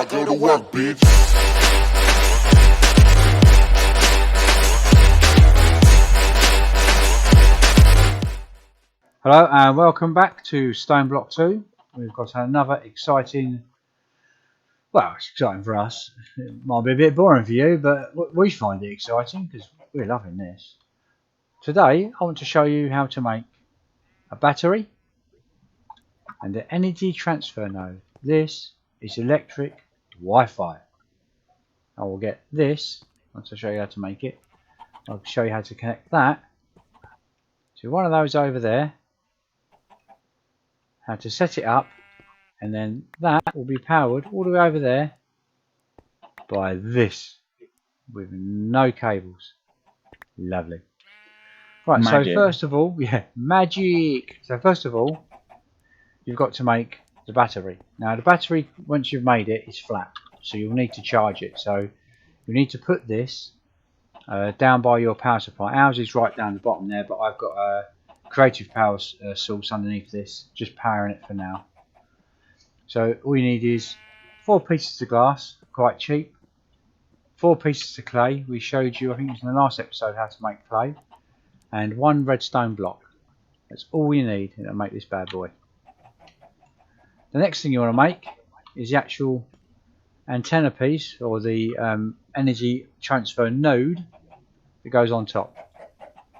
now go to work, bitch. Hello and welcome back to Stoneblock 2. We've got another exciting, well, it's exciting for us. It might be a bit boring for you, but we find it exciting because we're loving this. Today I want to show you how to make a battery and an energy transfer node. This is electric Wi-Fi. I will get this, once I show you how to make it, I'll show you how to connect that to one of those over there, how to set it up, and then that will be powered all the way over there by this with no cables. Lovely. Right, Magic. so first of all, magic. So first of all, you've got to make the battery. Now the battery, once you've made it, is flat, so you'll need to charge it. So you need to put this down by your power supply. Ours is right down the bottom there, but I've got a creative power source underneath this, just powering it for now. So all you need is 4 pieces of glass, quite cheap, 4 pieces of clay. We showed you, I think it was in the last episode, how to make clay, and 1 red stone block. That's all you need to make this bad boy. The next thing you want to make is the actual antenna piece, or the energy transfer node that goes on top.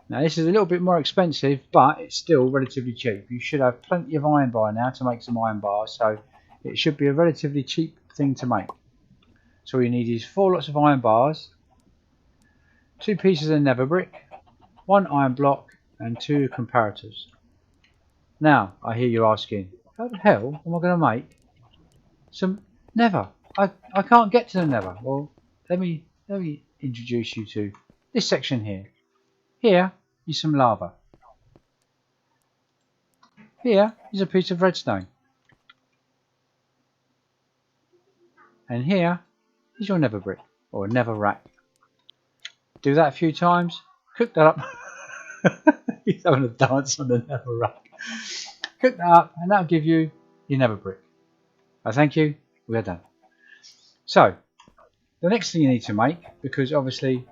Now this is a little bit more expensive, but it's still relatively cheap. You should have plenty of iron by now to make some iron bars, so it should be a relatively cheap thing to make. So all you need is 4 lots of iron bars, 2 pieces of nether brick, 1 iron block, and 2 comparators. Now I hear you asking, how the hell am I going to make some nether? I can't get to the nether. Well, let me introduce you to this section here. Here is some lava. Here is a piece of redstone. And here is your nether brick, or nether rack. Do that a few times, cook that up. He's having a dance on the nether rack. Cook that up, and that'll give you your nether brick. I thank you, we're done. So, the next thing you need to make, because obviously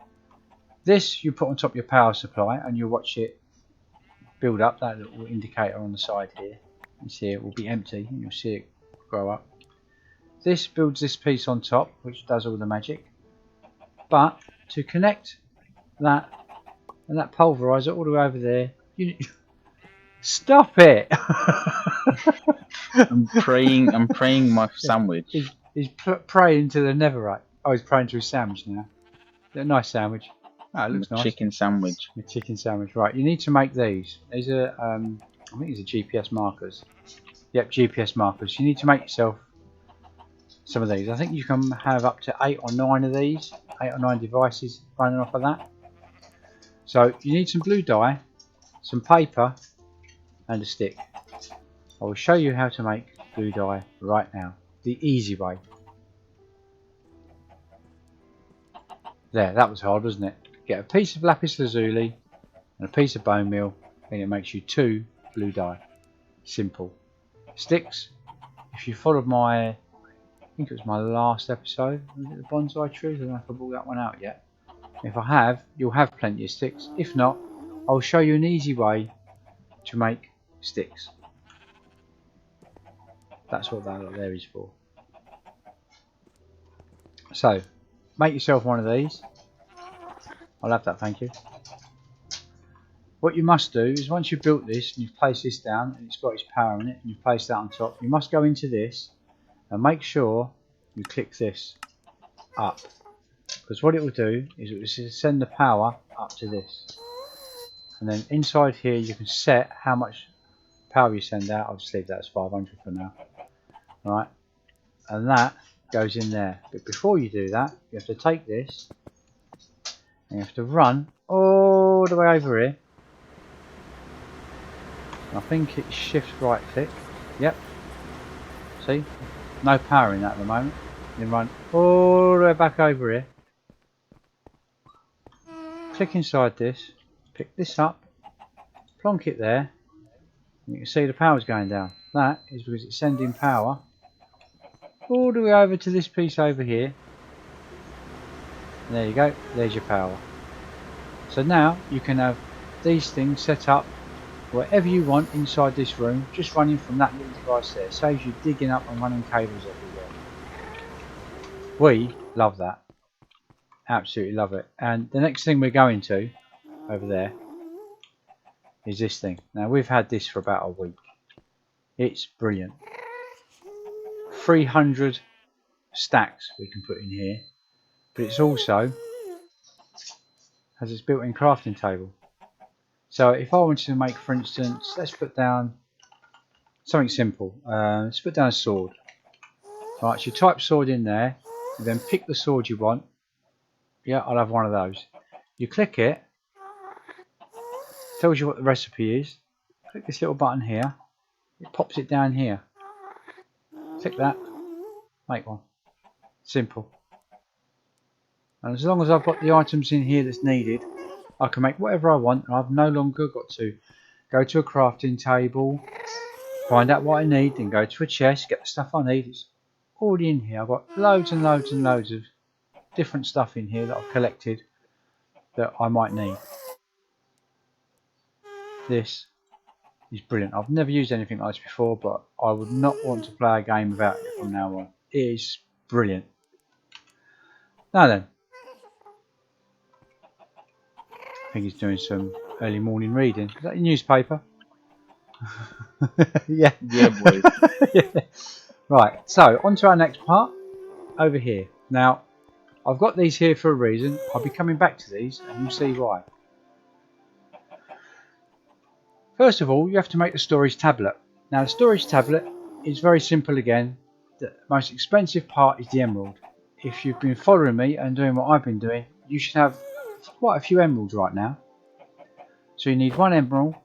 this you put on top of your power supply, and you'll watch it build up, that little indicator on the side here. You see it will be empty, and you'll see it grow up. This builds this piece on top, which does all the magic. But to connect that and that pulverizer all the way over there, you need... Stop it! I'm praying my sandwich. He's praying to the netherite. Oh, he's praying to his sandwich now. A nice sandwich. Oh, it looks nice. Chicken sandwich. A chicken sandwich. Right, you need to make these. These are, I think these are GPS markers. Yep, GPS markers. You need to make yourself some of these. I think you can have up to 8 or 9 of these. 8 or 9 devices running off of that. So you need some blue dye, some paper, and a stick. I will show you how to make blue dye right now. The easy way. There, that was hard, wasn't it? Get a piece of lapis lazuli and a piece of bone meal, and it makes you 2 blue dye. Simple. Sticks. If you followed my, I think it was my last episode, was it the bonsai trees? I don't know if I brought that one out yet. If I have, you'll have plenty of sticks. If not, I'll show you an easy way to make sticks. That's what that there is for. So, make yourself one of these. I'll have that, thank you. What you must do is, once you've built this and you've placed this down and it's got its power in it, and you've placed that on top, you must go into this and make sure you click this up, because what it will do is it will send the power up to this, and then inside here you can set how much power you send out. I'll just leave that as 500 for now. Right, and that goes in there. But before you do that, you have to take this and you have to run all the way over here. I think it's shift right click. Yep. See? No power in that at the moment. Then run all the way back over here. Click inside this. Pick this up. Plonk it there. And you can see the power's going down. That is because it's sending power all the way over to this piece over here. And there you go, there's your power. So now you can have these things set up wherever you want inside this room, just running from that little device there. Saves you digging up and running cables everywhere. We love that. Absolutely love it. And the next thing we're going to, over there, is this thing. Now we've had this for about a week. It's brilliant. 300 stacks we can put in here. But it's also has its built-in crafting table. So if I wanted to make, for instance, let's put down something simple. Let's put down a sword. Right, so you type sword in there, and then pick the sword you want. Yeah, I'll have one of those. You click it, tells you what the recipe is. Click this little button here. It pops it down here. Click that, make one. Simple. And as long as I've got the items in here that's needed, I can make whatever I want, and I've no longer got to go to a crafting table, find out what I need, then go to a chest, get the stuff I need. It's already in here. I've got loads and loads and loads of different stuff in here that I've collected that I might need. This is brilliant. I've never used anything like this before, but I would not want to play a game without it from now on. It is brilliant. Now then, I think he's doing some early morning reading. Is that your newspaper? Yeah. Yeah, boys. Yeah. Right, so on to our next part over here. Now, I've got these here for a reason. I'll be coming back to these and you'll see why. First of all, you have to make the storage tablet. Now, the storage tablet is very simple again. The most expensive part is the emerald. If you've been following me and doing what I've been doing, you should have quite a few emeralds right now. So you need 1 emerald,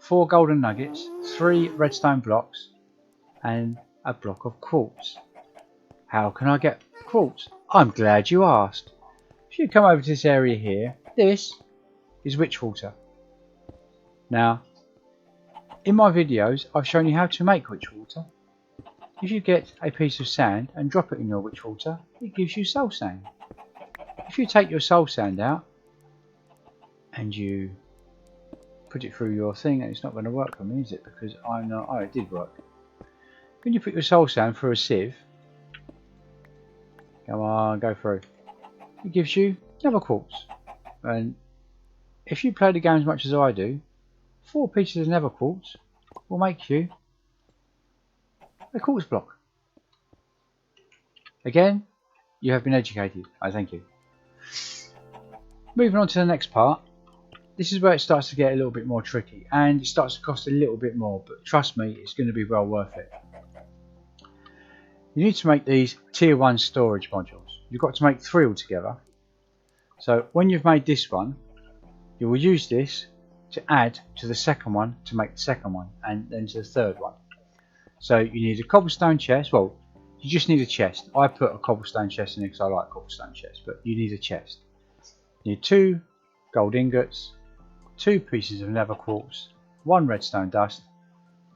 4 golden nuggets, 3 redstone blocks, and a block of quartz. How can I get quartz? I'm glad you asked. If you come over to this area here, this is witch water. Now, in my videos, I've shown you how to make witch water. If you get a piece of sand and drop it in your witch water, it gives you soul sand. If you take your soul sand out and you put it through your thing, and it's not going to work for me, is it? Because I know, oh, it did work. When you put your soul sand through a sieve, come on, go through. It gives you another quartz. And if you play the game as much as I do, 4 pieces of nether quartz will make you a quartz block. Again, you have been educated. I thank you. Moving on to the next part. This is where it starts to get a little bit more tricky, and it starts to cost a little bit more, but trust me, it's going to be well worth it. You need to make these tier 1 storage modules. You've got to make 3 altogether. So when you've made this one, you will use this to add to the second one to make the second one, and then to the third one. So you need a cobblestone chest. Well, you just need a chest. I put a cobblestone chest in it because I like cobblestone chests, but you need a chest. You need 2 gold ingots, 2 pieces of nether quartz, 1 redstone dust,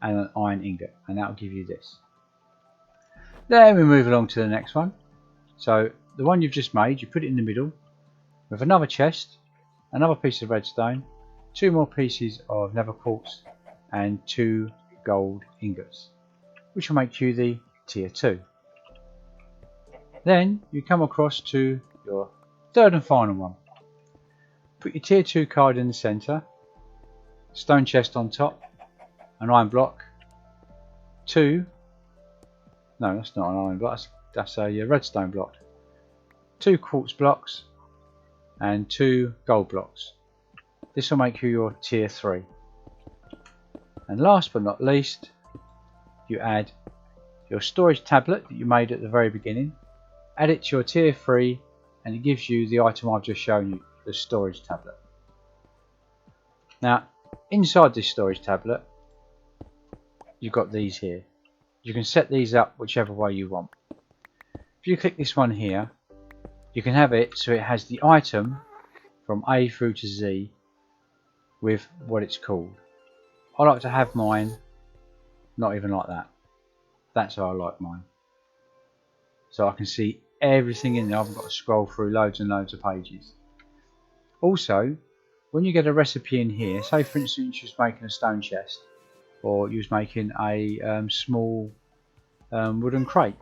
and an iron ingot, and that will give you this. Then we move along to the next one. So the one you've just made, you put it in the middle with another chest, another piece of redstone, 2 more pieces of nether quartz, and 2 gold ingots, which will make you the tier 2. Then you come across to your third and final one. Put your tier 2 card in the centre, stone chest on top, an iron block, 2, no, that's not an iron block, that's a redstone block, 2 quartz blocks, and 2 gold blocks. This will make you your tier 3. And last but not least, you add your storage tablet that you made at the very beginning, add it to your tier 3, and it gives you the item I've just shown you, the storage tablet. Now, inside this storage tablet, you've got these here. You can set these up whichever way you want. If you click this one here, you can have it so it has the item from A through to Z with what it's called. I like to have mine not even like that. That's how I like mine. so I can see everything in there. I haven't got to scroll through loads and loads of pages. Also, when you get a recipe in here, say for instance you was making a stone chest, or you was making a small wooden crate,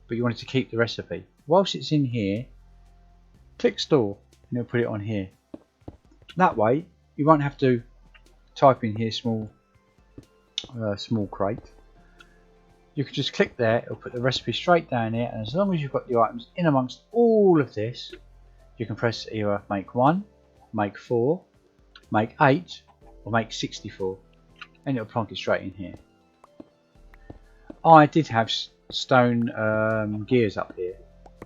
but you wanted to keep the recipe. Whilst it's in here, click store and it'll put it on here. That way you won't have to type in here small crate. You can just click there, it'll put the recipe straight down here, and as long as you've got the items in amongst all of this, you can press either make 1, make 4, make 8, or make 64, and it'll plonk it straight in here. I did have stone gears up here,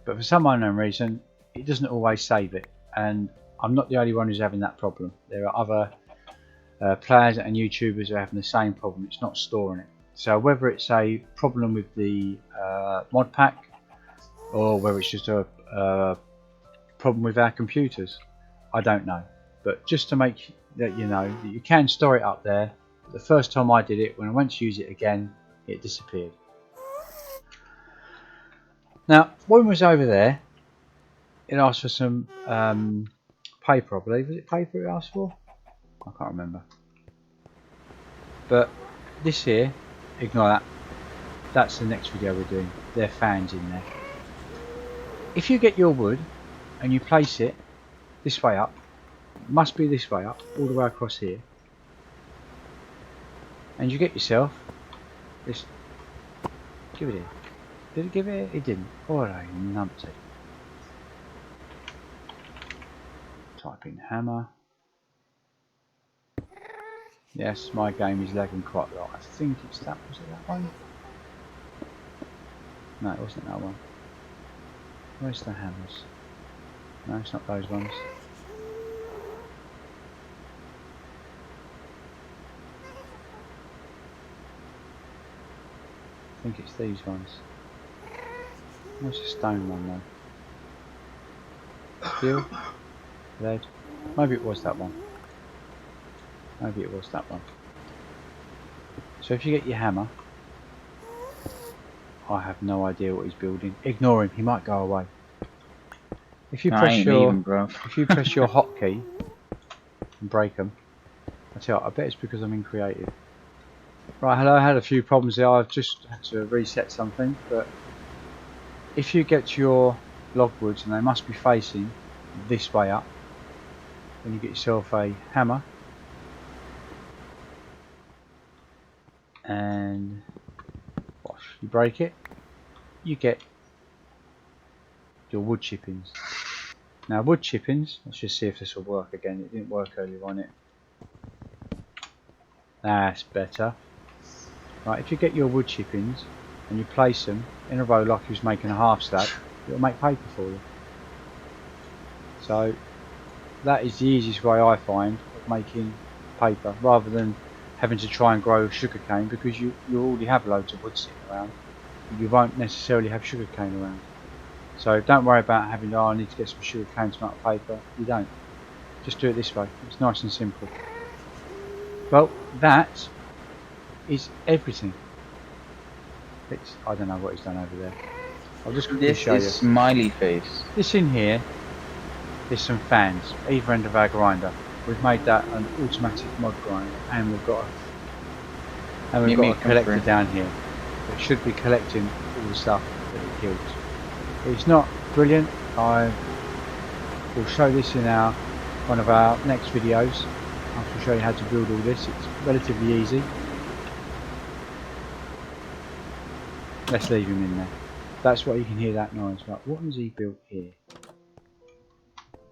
but for some unknown reason it doesn't always save it, and I'm not the only one who's having that problem. There are other players and YouTubers who are having the same problem. It's not storing it. So whether it's a problem with the mod pack, or whether it's just a problem with our computers, I don't know. But just to make that you know that you can store it up there. The first time I did it, when I went to use it again, it disappeared. Now when we was over there, it asked for some paper, I believe. Was it paper it asked for? I can't remember. But this here, ignore that. That's the next video we're doing. There are fans in there. If you get your wood and you place it this way up, it must be this way up, all the way across here, and you get yourself this. Give it here. Did it give it? It didn't. Oh, numpty. Type in hammer. Yes, my game is lagging quite a lot. I think it's that. Was it that one? No, it wasn't that one. Where's the hammers? No, it's not those ones. I think it's these ones. Where's the stone one though? Steel? Lead? Maybe it was that one. Maybe it was that one. So if you get your hammer, I have no idea what he's building. Ignore him, he might go away. If you press your hotkey and break them, I tell you, I bet it's because I'm in creative. Right, hello, I had a few problems there. I've just had to reset something, but if you get your logwoods, and they must be facing this way up, then you get yourself a hammer, and you break it, you get your wood chippings. Now wood chippings, let's just see if this will work again. It didn't work earlier on it. That's better. Right, if you get your wood chippings and you place them in a row like you was making a half stack, it'll make paper for you. So that is the easiest way I find of making paper, rather than having to try and grow sugarcane, because you already have loads of wood sitting around. You won't necessarily have sugarcane around. So don't worry about having, oh, I need to get some sugarcane to make paper. You don't. Just do it this way. It's nice and simple. Well, that is everything. I don't know what he's done over there. I'll just quickly show you. This is smiley face. This in here is some fans, either end of our grinder. We've made that an automatic mod grinder, and we've got a collector down here that should be collecting all the stuff that it kills. It's not brilliant. I will show this in one of our next videos. I'll show you how to build all this. It's relatively easy. Let's leave him in there. That's why you can hear that noise. Right, what has he built here?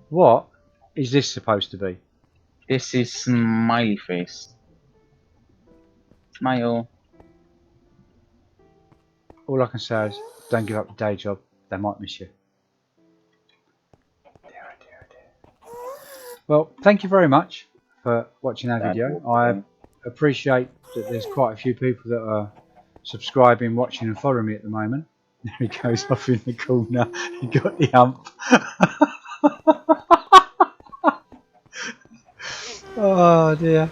What is this supposed to be? This is smiley face. Smile. All I can say is, don't give up the day job. They might miss you. Dear, dear, dear. Well, thank you very much for watching our video. I appreciate that there's quite a few people that are subscribing, watching and following me at the moment. There he goes off in the corner. He got the hump. Oh dear.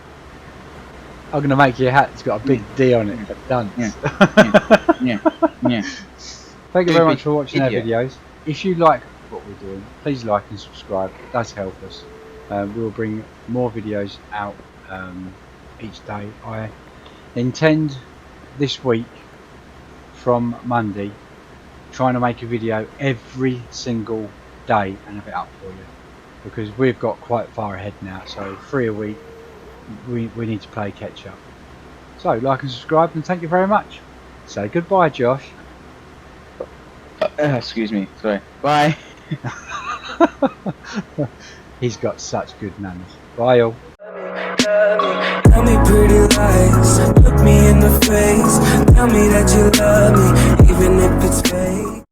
I'm going to make you a hat. It's got a big D on it. Done. Yeah. Thank you very much Stupid for watching our idiot. videos. If you like what we're doing, please like and subscribe. It does help us. We'll bring more videos out each day. I intend this week from Monday trying to make a video every single day and have it up for you, because we've got quite far ahead now, so 3 a week, we need to play catch up. So like and subscribe, and thank you very much. Say goodbye, Josh. Excuse me. Sorry. Bye. He's got such good manners. Bye all. Tell me pretty lies, look me in the face. Tell me that you love me, even if it's fake.